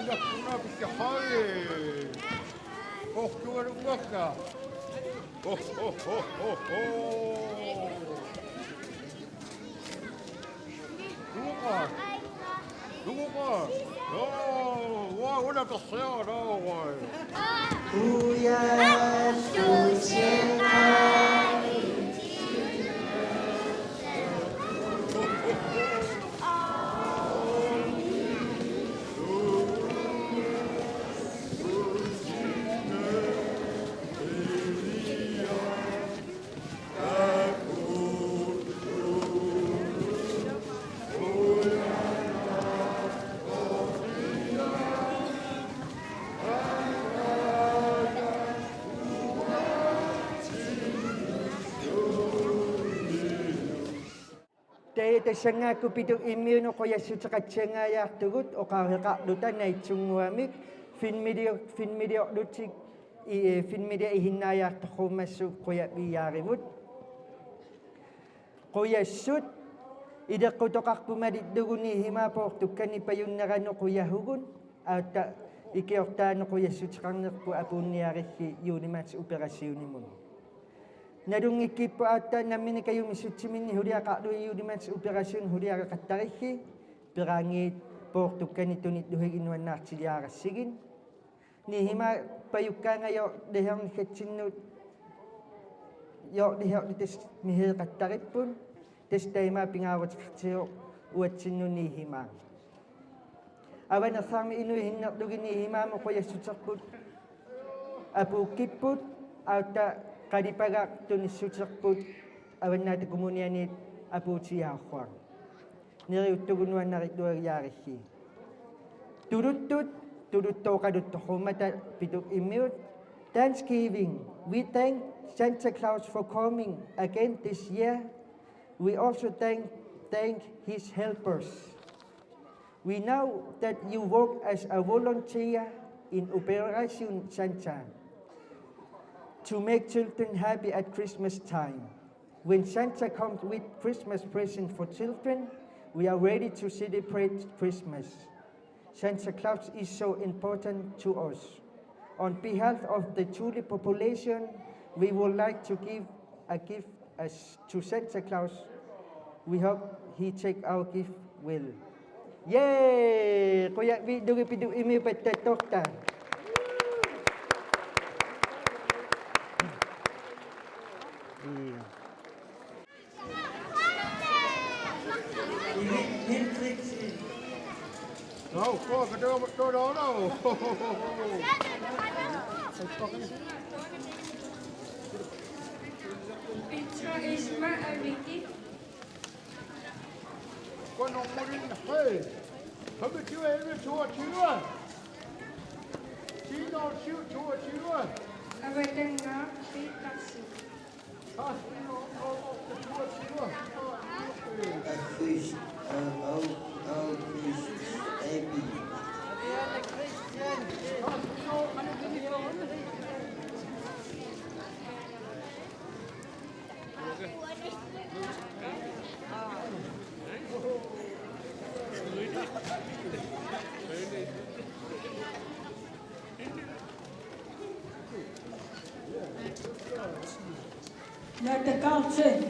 Kuna pika hai. Kohtu ada uaka. Luka. Luka. Oh, wah, udah kesel dah, wah. Kuya sucienai. Sangaku piduk immuno ko yasu tsakatsenga yartugut o kahaqarluta naitsunguamik finmidio lutik finmidia ihinnaayartorrumassu qoyapiyaarivut qoyassut ideqqutoqarpumaditduguni himaapoortukkani payunnerano qoyahugun aata ikiortaano qoyassutiqarnerpu apuunniarissi Julemand operasiunimun Nadungikippo aata nammini kayumissutsimini huliaqarlu Julemand operasiun huliaqattarissi perangiit poortukkani tunitluhiginnuannaartiliaarassigin nihima payukkaangayo lehernikkatsinnut lehernites miheeqattarippun testaimaa pingaarutiqartio uatsinnu himaa avanersaarmi inui hinnerlugini himaamo qoyassuterput apuukkipput aata qadipagaaq tunissuterput avannaata komunianiit apuutiaarruaq neriuttugunuannariluagiaarissi tuluttoqaluttorrumata pituk immiut Thanksgiving. We thank Santa Claus for coming again this year. We also thank his helpers. We know that you work as a volunteer in Operation Santa to make children happy at Christmas time. When Santa comes with Christmas presents for children, we are ready to celebrate Christmas. Santa Claus is so important to us. On behalf of the tulip population, we would like to give a gift to Santa Claus. We hope he take our gift well. Yay! Kuya dugi pidu imi patatokta. Oh, kok kedua betul dah tau. Picture is Ricky. Kau nombor ini, hey, kamu cuba ini cuba. Cina cuba. Awak tengah pitaksi. Ah, cuba. A fish, old fish, baby. Nada kalce.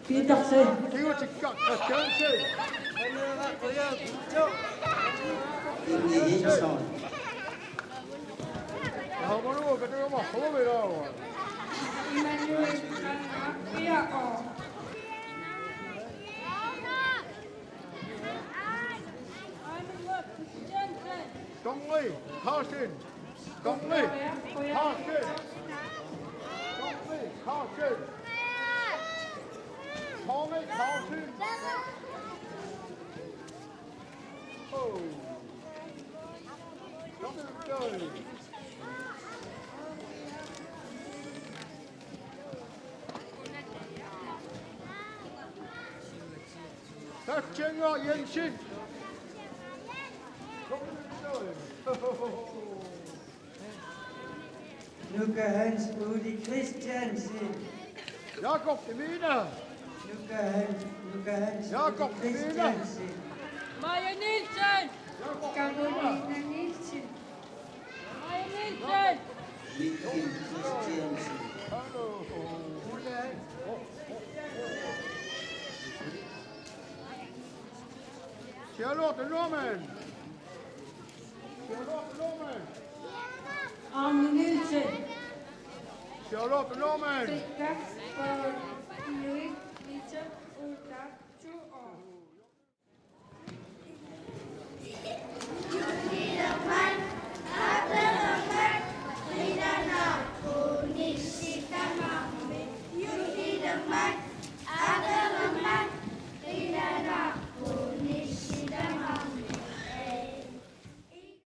Pitaksi. Ini Hitchon. Kamu kedua mah hobi dah. Emmanuel Piako. Dongli, Carson. Dongli, Carson. Dongli, Carson. Tommy, Carson. Oh. Dongli. Katjenger Jensen. Kom nu. Nuka Hans Udi Christiansen. Jakob de Mina. Nuka Hans Jakob Udi Christiansen. Maja Nielsen. Karolina Nielsen. Maja Nielsen. Mikkel Christiansen. Hallo. Charlotte Norman. Charlotte Norman. Arne Nielsen. Charlotte Norman. Tak for Louis, Lisa, Uta, 2 år.